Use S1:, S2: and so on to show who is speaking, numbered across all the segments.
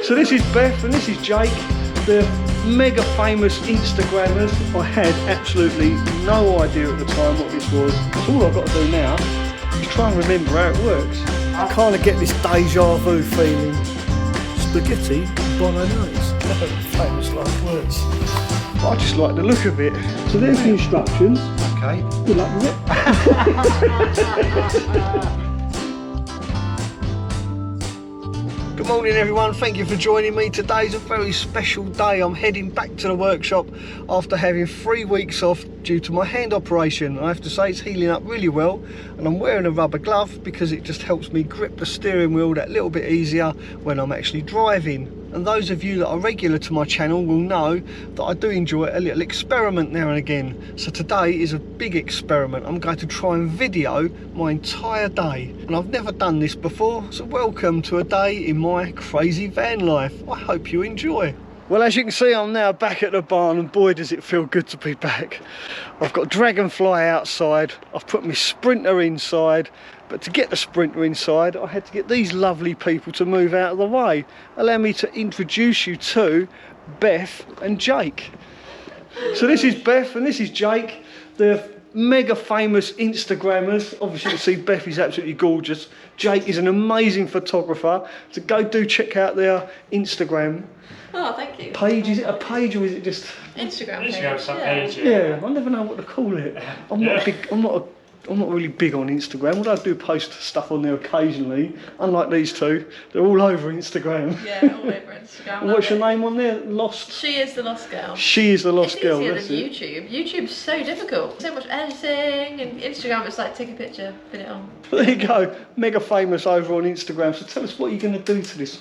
S1: So this is Beth and this is Jake, the mega famous Instagrammers. I had absolutely no idea at the time what this was. So all I've got to do now is try and remember how it works. I kind of get this deja vu feeling. Spaghetti bolognese. Famous last words. But I just like the look of it. So there's the instructions. Okay. Good luck with it. Good morning everyone, thank you for joining me. Today's a very special day. I'm heading back to the workshop after having 3 weeks off due to my hand operation. I have to say it's healing up really well, and I'm wearing a rubber glove because it just helps me grip the steering wheel that little bit easier when I'm actually driving. And those of you that are regular to my channel will know that I do enjoy a little experiment now and again. So today is a big experiment. I'm going to try and video my entire day. And I've never done this before, so welcome to a day in my crazy van life. I hope you enjoy. Well, as you can see, I'm now back at the barn, and boy does it feel good to be back. I've got Dragonfly outside, I've put my Sprinter inside, but to get the Sprinter inside, I had to get these lovely people to move out of the way. Allow me to introduce you to Beth and Jake. So this is Beth and this is Jake, the mega famous Instagrammers. Obviously you can see Beth is absolutely gorgeous. Jake is an amazing photographer, so go do check out their Instagram.
S2: Oh, thank you.
S1: Page, is it a page or is it just
S2: Instagram page?
S3: Page,
S1: yeah, I never know what to call it. I'm not really big on Instagram, although I do post stuff on there occasionally. Unlike these two, they're all over Instagram.
S2: Yeah, all over Instagram.
S1: And what's your name on there? Lost?
S2: She is the Lost Girl.
S1: She is the Lost Girl.
S2: It's easier than YouTube. YouTube's so difficult. So much editing, and Instagram it's like take a picture, put it on.
S1: There you go, mega famous over on Instagram. So tell us what you're going to do to this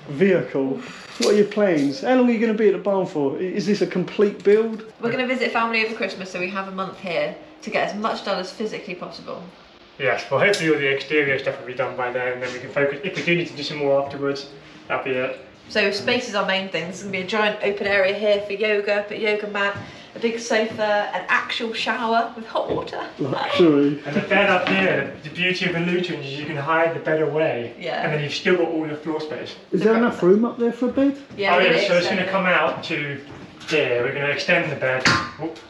S1: vehicle. What are your plans? How long are you going to be at the barn for? Is this a complete build?
S2: We're going to visit family over Christmas, so we have a month here to get as much done as physically possible.
S3: Yes, well hopefully all the exterior stuff will be done by then, and then we can focus. If we do need to do some more afterwards, that'll be it.
S2: So space is our main thing. There's going to be a giant open area here for yoga, put a yoga mat, a big sofa, an actual shower with hot water.
S1: Luxury.
S3: And the bed up here, the beauty of the Luton is you can hide the bed away, and then you've still got all your floor space.
S1: Is there enough room up there for a bed?
S2: Yeah,
S3: oh yeah, so it's going to come out to here. We're going to extend the bed.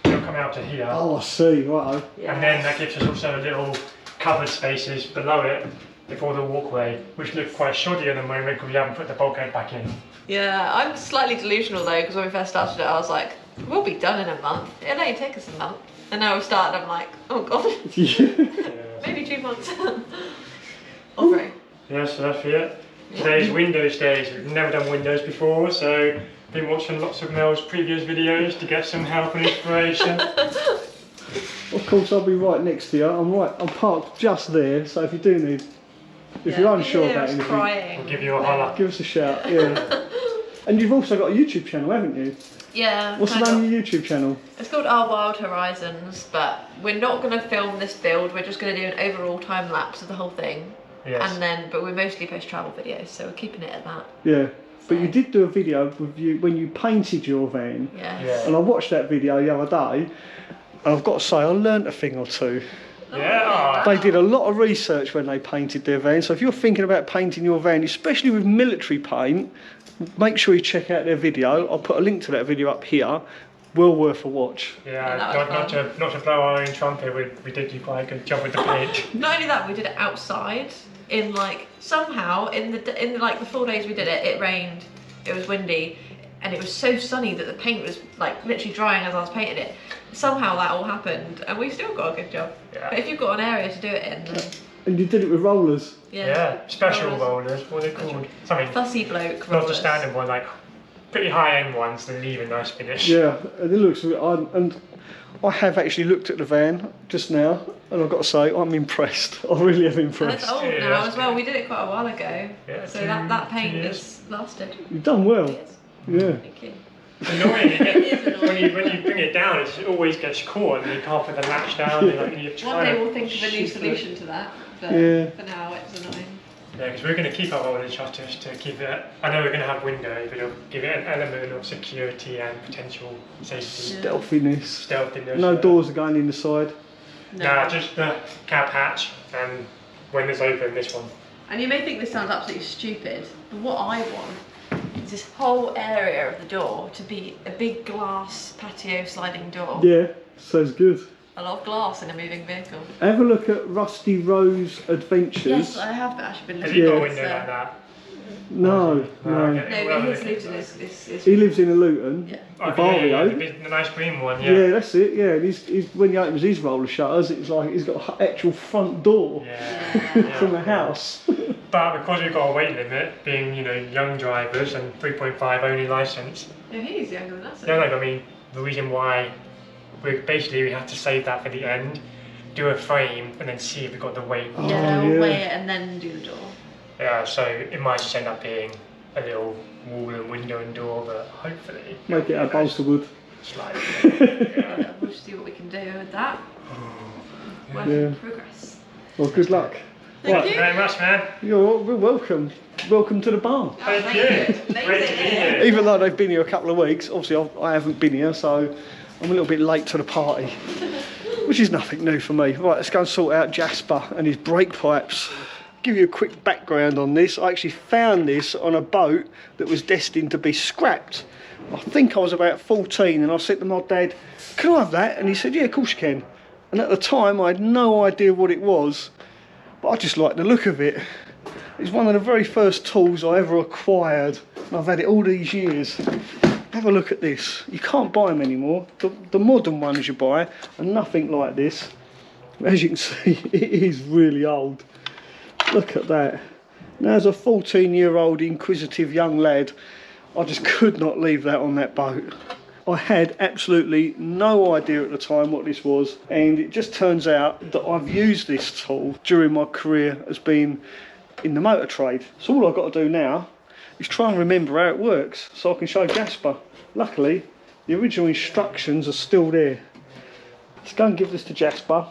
S3: It'll come out to here.
S1: Oh, I see, right.
S2: Yeah.
S3: And then that gives us also little covered spaces below it before the walkway, which look quite shoddy at the moment because we haven't put the bulkhead back in.
S2: Yeah, I'm slightly delusional though, because when we first started it, I was like, we'll be done in a month. It'll only take us a month. And now we've started, I'm like, oh god. Maybe 2 months. Or 3.
S3: Yeah, so that's it. Today's Windows days. We've never done Windows before, so been watching lots of Mel's previous videos to get some help and inspiration.
S1: Of course, I'll be right next to you. I'm parked just there, so if you do need, if you're unsure about anything,
S2: crying.
S3: We'll give you a holler.
S1: give us a shout, yeah. And you've also got a YouTube channel, haven't you?
S2: Yeah.
S1: What's the name of your YouTube channel?
S2: It's called Our Wild Horizons, but we're not going to film this build, we're just going to do an overall time lapse of the whole thing.
S3: Yes.
S2: And then, but we mostly post travel videos, so we're keeping it at that.
S1: Yeah. But you did do a video with you when you painted your van.
S2: Yes.
S3: Yeah.
S1: And I watched that video the other day, and I've got to say I learnt a thing or two.
S3: Yeah.
S1: They did a lot of research when they painted their van, so if you're thinking about painting your van, especially with military paint, make sure you check out their video. I'll put a link to that video up here. Well worth a watch.
S3: Yeah, not to blow our own trumpet, we did do quite a good job with the paint.
S2: Not only that, we did it outside. In like somehow in like the 4 days we did it, it rained, it was windy, and it was so sunny that the paint was like literally drying as I was painting it. Somehow that all happened, and we still got a good job. Yeah. But if you've got an area to do it in, then...
S1: And you did it with rollers.
S3: Yeah, special rollers. What are they called? Something.
S2: Fussy bloke.
S3: Not the standard one, like pretty high end ones that leave a nice finish.
S1: Yeah, and it looks. And I have actually looked at the van just now, and I've got to say I'm impressed. I really am impressed.
S2: And it's old now as well. We did it quite a while ago,
S3: yeah,
S2: so that paint has lasted.
S1: You've done well. Yeah.
S2: Thank you.
S3: It's annoying. When you bring it down, it always gets caught, and you can't put the latch down.
S2: One day we'll think of a new solution to that, but for now it's annoying.
S3: Yeah, because we're going to keep our rolling shutters to keep it. I know we're going to have windows, but it'll give it an element of security and potential safety.
S1: Stealthiness. No doors are going in the side.
S3: No, just the cab hatch and when it's open, this one.
S2: And you may think this sounds absolutely stupid, but what I want is this whole area of the door to be a big glass patio sliding door.
S1: Yeah, sounds good.
S2: A lot of glass in a moving vehicle.
S1: Have a look at Rusty Rose Adventures.
S2: Yes, I have actually been
S3: Has
S2: looking
S3: he got a
S2: at
S3: window
S2: this,
S3: like that?
S1: No,
S3: Okay.
S1: no.
S3: Okay.
S2: No,
S3: Well,
S2: but his
S3: okay.
S2: lives in this.
S1: He lives in a Luton.
S2: Yeah.
S1: A
S3: Okay, yeah,
S1: Vario.
S3: the nice green one, yeah.
S1: Yeah, that's it. Yeah, and he's when he opens his roller shutters, it's like he's got an actual front door
S3: Yeah.
S1: from the house.
S3: But because we've got a weight limit, being young drivers and 3.5 only licence.
S2: No, he's younger than us.
S3: No, I mean the reason why we have to save that for the end, do a frame, and then see if we've got the weight.
S1: Oh,
S2: Yeah, we'll
S1: yeah.
S2: weigh it and then do the door.
S3: Yeah, so it might just end up being a little wall and window and door, but hopefully
S1: Make it out of balsa wood.
S3: slightly.
S2: Yeah, we'll see what we can do with that. Work in progress.
S1: Well, good luck.
S2: Thank
S3: Thank you
S2: you.
S3: very much, man.
S1: You're welcome. Welcome to the barn.
S3: Thank
S2: thank
S3: you.
S2: you.
S3: Great to be here.
S1: Even though they've been here a couple of weeks, obviously I haven't been here, so I'm a little bit late to the party, which is nothing new for me. Right, let's go and sort out Jasper and his brake pipes. Give you a quick background on this. I actually found this on a boat that was destined to be scrapped. I think I was about 14 and I said to my dad, can I have that? And he said, yeah, of course you can. And at the time I had no idea what it was, but I just liked the look of it. It's one of the very first tools I ever acquired, and I've had it all these years. Have a look at this. You can't buy them anymore. The modern ones you buy are nothing like this. As you can see, it is really old. Look at that. Now, as a 14-year-old inquisitive young lad, I just could not leave that on that boat. I had absolutely no idea at the time what this was, and it just turns out that I've used this tool during my career as being in the motor trade. So all I've got to do now is try and remember how it works so I can show Jasper. Luckily, the original instructions are still there. Let's go and give this to Jasper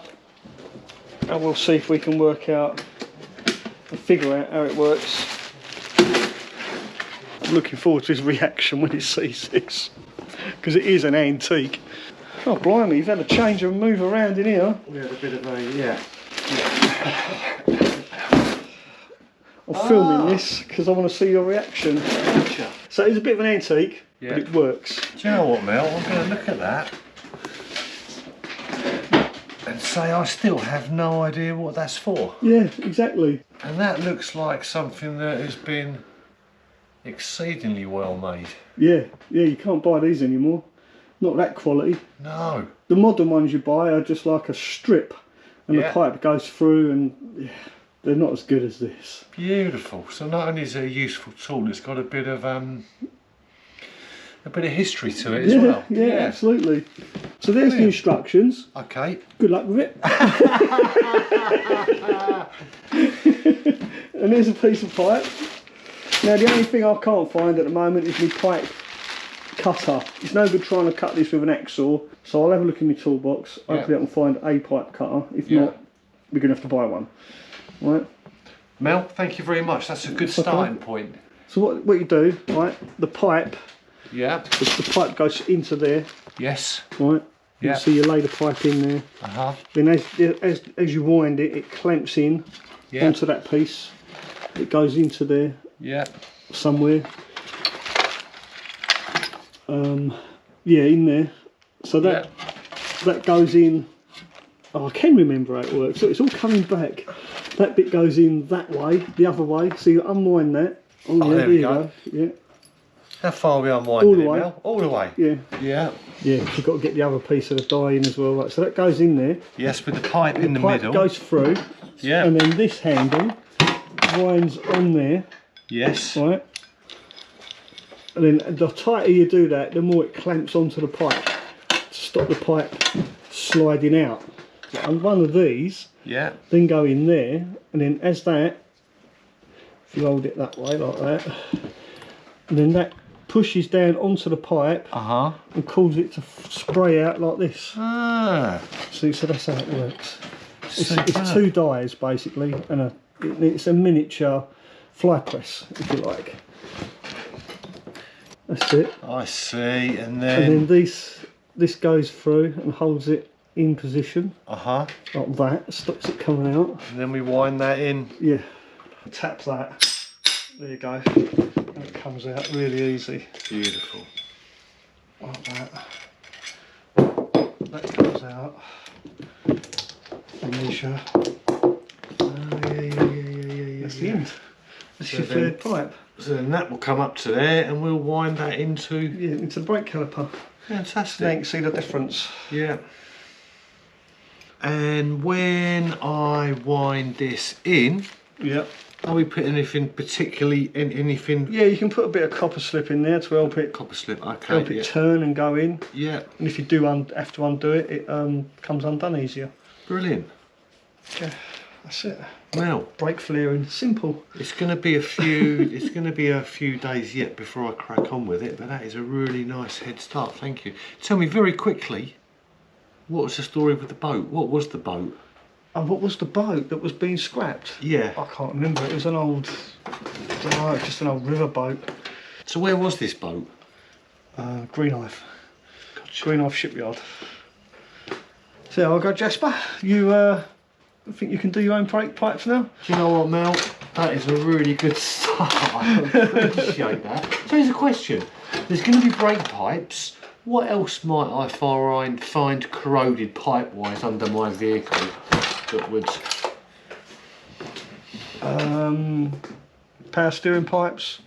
S1: and we'll see if we can work out and figure out how it works. I'm looking forward to his reaction when he sees this, because it is an antique. Oh blimey, you've had a change and move around in here.
S4: We had a bit of a, yeah.
S1: I'm filming this because I want to see your reaction.
S4: Gotcha.
S1: So it's a bit of an antique,
S4: Yeah.
S1: but it works.
S4: Do you know what, Mel? I'm going to look at that and say I still have no idea what that's for.
S1: Yeah, exactly.
S4: And that looks like something that has been exceedingly well made.
S1: Yeah, you can't buy these anymore. Not that quality.
S4: No.
S1: The modern ones you buy are just like a strip and
S4: Yeah.
S1: the pipe goes through, and yeah, they're not as good as this.
S4: Beautiful. So not only is it a useful tool, it's got a bit of history to it as well.
S1: Yeah, absolutely. So there's the
S4: Brilliant.
S1: instructions.
S4: Okay.
S1: Good luck with it. And there's a piece of pipe. Now the only thing I can't find at the moment is my pipe cutter. It's no good trying to cut this with an hacksaw, so I'll have a look in my toolbox. Hopefully I can find a pipe cutter. If
S4: Yeah.
S1: not, we're going to have to buy one. Right.
S4: Mel, thank you very much. That's a good starting point.
S1: So what you do, right? The pipe,
S4: Yeah.
S1: the pipe goes into there,
S4: Yes.
S1: right?
S4: Yeah.
S1: So you lay the pipe in there.
S4: Uh-huh.
S1: Then as you wind it, it clamps in
S4: Yeah.
S1: onto that piece. It goes into there
S4: Yeah.
S1: somewhere. Yeah, in there. So that goes in. Oh, I can remember how it works. So it's all coming back. That bit goes in that way, the other way. So you unwind that. Oh, yeah,
S4: there we
S1: you
S4: go.
S1: Yeah,
S4: How far are we unwinding
S1: All the
S4: it,
S1: way.
S4: Mel? All the way.
S1: yeah,
S4: Yeah.
S1: yeah. You've got to get the other piece of the die in as well. Right, so that goes in there.
S4: Yes, with the pipe in the
S1: Pipe
S4: middle.
S1: goes through,
S4: Yeah.
S1: and then this handle winds on there,
S4: Yes.
S1: right? And then the tighter you do that, the more it clamps onto the pipe to stop the pipe sliding out. And one of these
S4: Yeah.
S1: then go in there, and then as that, if you hold it that way like that, and then that pushes down onto the pipe
S4: Uh-huh.
S1: and causes it to spray out like this.
S4: Ah.
S1: So that's how it works. It's
S4: Superb.
S1: two dies basically, and it's a miniature fly press, if you like. That's it.
S4: I see. And
S1: And then
S4: then.
S1: this goes through and holds it in position
S4: Uh-huh.
S1: like that, stops it coming out.
S4: And then we wind that in.
S1: Yeah. Tap that. There you go. And It comes out really easy.
S4: Beautiful.
S1: Like that. That comes out. And measure.
S4: Oh, yeah.
S1: That's the end. That's
S4: So
S1: your
S4: then-
S1: third pipe.
S4: So then that will come up to there, and we'll wind that into.
S1: Yeah, into the brake caliper.
S4: Fantastic.
S1: Now you can see the difference.
S4: Yeah. And when I wind this in,
S1: Yeah.
S4: are we putting anything particularly in anything?
S1: Yeah, you can put a bit of copper slip in there to help it
S4: Copper slip. Okay.
S1: help it turn and go in.
S4: Yeah.
S1: And if you do have to undo it, it comes undone easier.
S4: Brilliant.
S1: Yeah, that's it.
S4: Well,
S1: Brake flaring, simple.
S4: it's going to be a few. It's going to be a few days yet before I crack on with it. But that is a really nice head start. Thank you. Tell me very quickly, what was the story with the boat? What was the boat?
S1: And what was the boat that was being scrapped?
S4: Yeah.
S1: I can't remember. It was an old, I don't know, just an old river boat.
S4: So where was this boat?
S1: Greenhive.
S4: Gotcha.
S1: Greenhive shipyard. So I'll go, Jasper. You think you can do your own brake pipes now?
S4: Do you know what, Mel? That is a really good start. I appreciate that. So here's a question. There's going to be brake pipes. What else might I find corroded pipe-wise under my vehicle that would...
S1: Power steering pipes.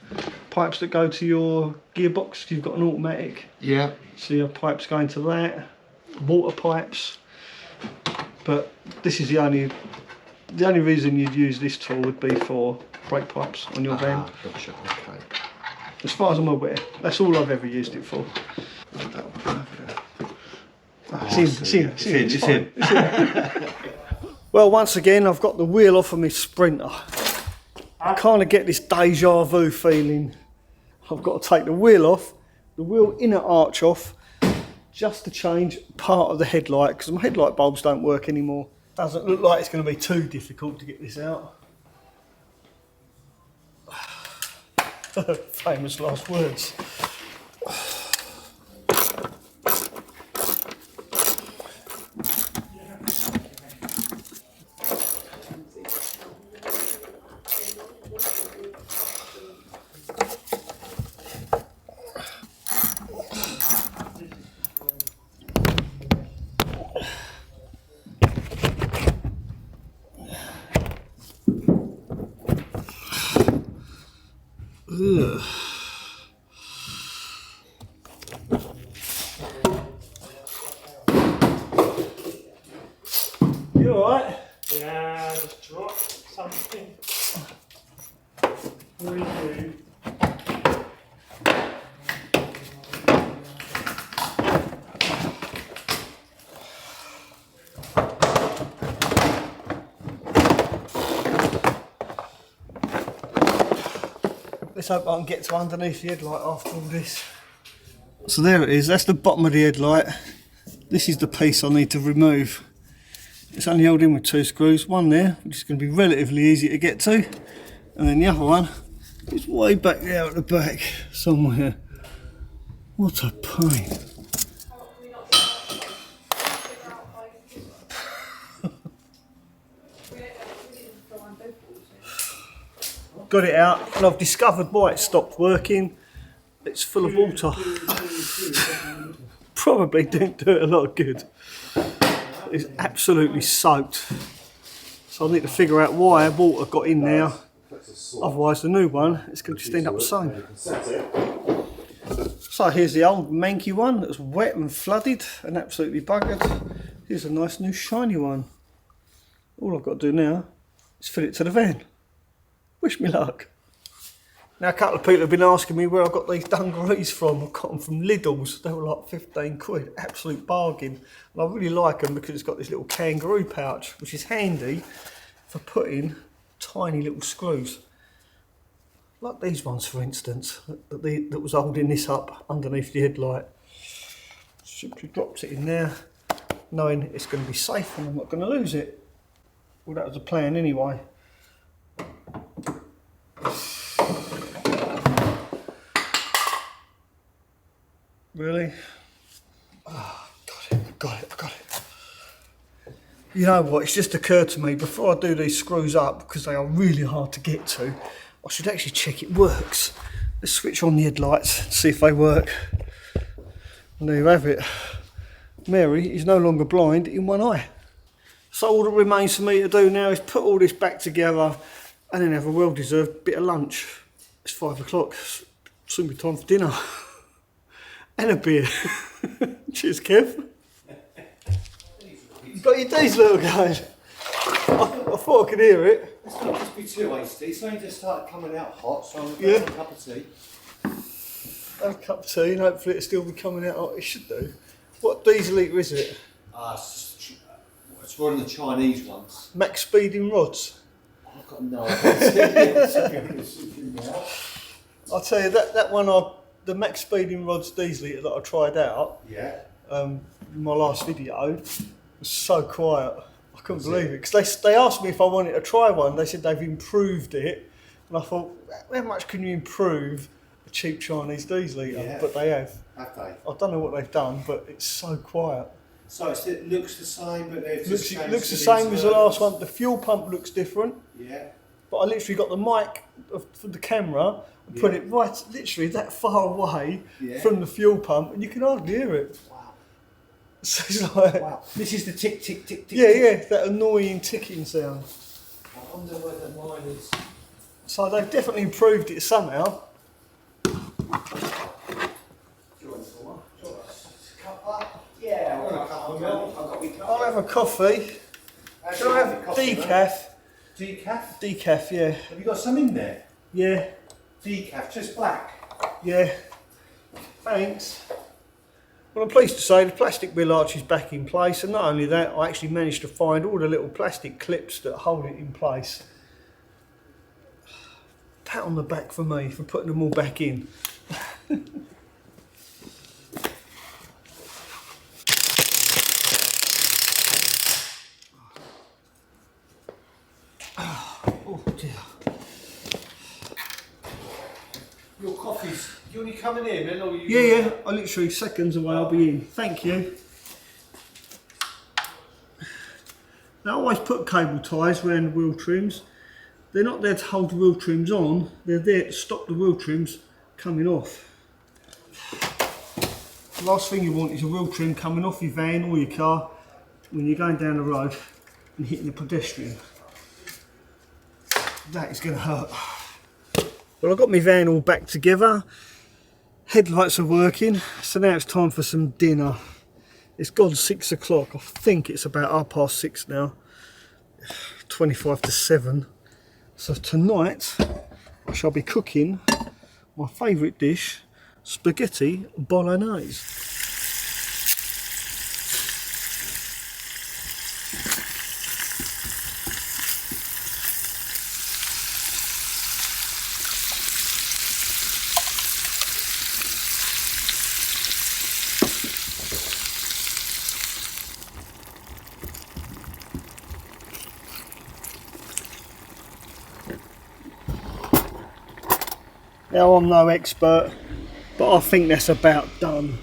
S1: Pipes that go to your gearbox if you've got an automatic.
S4: Yeah.
S1: So your pipes going to that. Water pipes. But this is the only reason you'd use this tool would be for brake pipes on your van.
S4: Gotcha, okay.
S1: As far as I'm aware, that's all I've ever used it for. It's in. Well, once again, I've got the wheel off of my Sprinter. I kind of get this deja vu feeling. I've got to take the wheel off, the wheel inner arch off, just to change part of the headlight, because my headlight bulbs don't work anymore. Doesn't look like it's going to be too difficult to get this out. Famous last words. Ugh. You alright?
S3: Yeah, just dropped something. We do.
S1: Let's hope I can get to underneath the headlight after all this. So there it is, that's the bottom of the headlight. This is the piece I need to remove. It's only held in with 2 screws, one there, which is going to be relatively easy to get to, and then the other one is way back there at the back somewhere. What a pain. Got it out, and I've discovered why it stopped working. It's full of water. Probably didn't do it a lot of good. It's absolutely soaked. So I need to figure out why water got in there. Otherwise the new one is going to just end up the same. So here's the old manky one that's wet and flooded and absolutely buggered. Here's a nice new shiny one. All I've got to do now is fit it to the van. Wish me luck. Now a couple of people have been asking me where I got these dungarees from. I got them from Lidl's. They were like 15 quid, absolute bargain. And I really like them because it's got this little kangaroo pouch, which is handy for putting tiny little screws. Like these ones, for instance, that was holding this up underneath the headlight. Simply drops it in there, knowing it's going to be safe and I'm not going to lose it. Well, that was the plan anyway. Really? Oh, I got it. You know what, it's just occurred to me, before I do these screws up, because they are really hard to get to, I should actually check it works. Let's switch on the headlights and see if they work. And there you have it. Mary is no longer blind in one eye. So all that remains for me to do now is put all this back together and then have a well-deserved bit of lunch. It's 5 o'clock, soon be time for dinner. And a beer. Cheers, Kev. You got your diesel going. I thought I could hear it.
S4: It's not just be too hasty, it's only just started coming out hot, so I'm going to
S1: Yeah.
S4: have a cup of tea.
S1: Have a cup of tea and hopefully it'll still be coming out hot. It should do. What diesel litre is it?
S4: It's one of the Chinese ones.
S1: maXpeedingrods.
S4: I've got no idea, to be honest with you now.
S1: I'll tell you that one, the maXpeedingrods diesel litre that I tried out,
S4: Yeah.
S1: in my last video, was so quiet. I couldn't believe it. Because they asked me if I wanted to try one. They said they've improved it. And I thought, how much can you improve a cheap Chinese diesel litre?
S4: Yeah.
S1: But they have.
S4: Have they?
S1: I don't know what they've done, but it's so quiet.
S4: So it looks the same, but they've just
S1: It looks the same as the last one. The fuel pump looks different.
S4: Yeah.
S1: But I literally got the mic for the camera and put it right, literally that far away from the fuel pump, and you can hardly hear it.
S4: Wow.
S1: So it's like,
S4: Wow. This is the tick, tick, tick, tick.
S1: yeah, that annoying ticking sound.
S4: I wonder whether mine is.
S1: So they've definitely improved it somehow.
S4: Yeah, I'll have a cup of milk.
S1: I'll have a coffee. Can I have decaf?
S4: Decaf?
S1: Decaf, yeah.
S4: Have you got some in there?
S1: Yeah,
S4: Decaf, just black.
S1: yeah. Thanks. Well, I'm pleased to say the plastic wheel arch is back in place, and not only that, I actually managed to find all the little plastic clips that hold it in place. Pat on the back for me for putting them all back in. Oh dear.
S4: Your coffee's. You only coming in then, or you?
S1: Yeah, I literally seconds away I'll be in. Thank you. Now I always put cable ties around the wheel trims. They're not there to hold the wheel trims on, they're there to stop the wheel trims coming off. The last thing you want is a wheel trim coming off your van or your car when you're going down the road and hitting a pedestrian. That is going to hurt. Well, I've got my van all back together. Headlights are working, so now it's time for some dinner. It's gone 6 o'clock. I think it's about 6:30 now. 25 to 7. So tonight I shall be cooking my favourite dish, spaghetti bolognese. Now I'm no expert, but I think that's about done.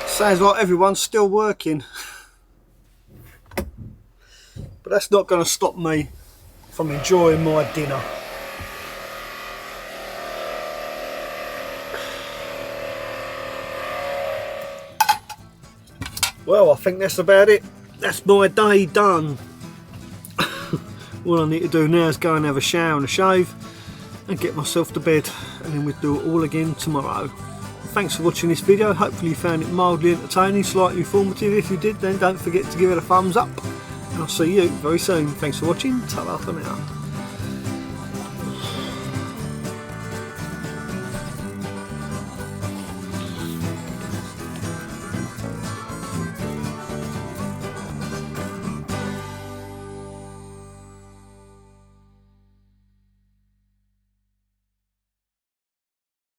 S1: Sounds like everyone's still working. But that's not going to stop me from enjoying my dinner. Well, I think that's about it. That's my day done. All I need to do now is go and have a shower and a shave and get myself to bed, and then we'll do it all again tomorrow. Thanks for watching this video. Hopefully you found it mildly entertaining, slightly informative. If you did, then don't forget to give it a thumbs up, and I'll see you very soon. Thanks for watching. Ta-ra for now.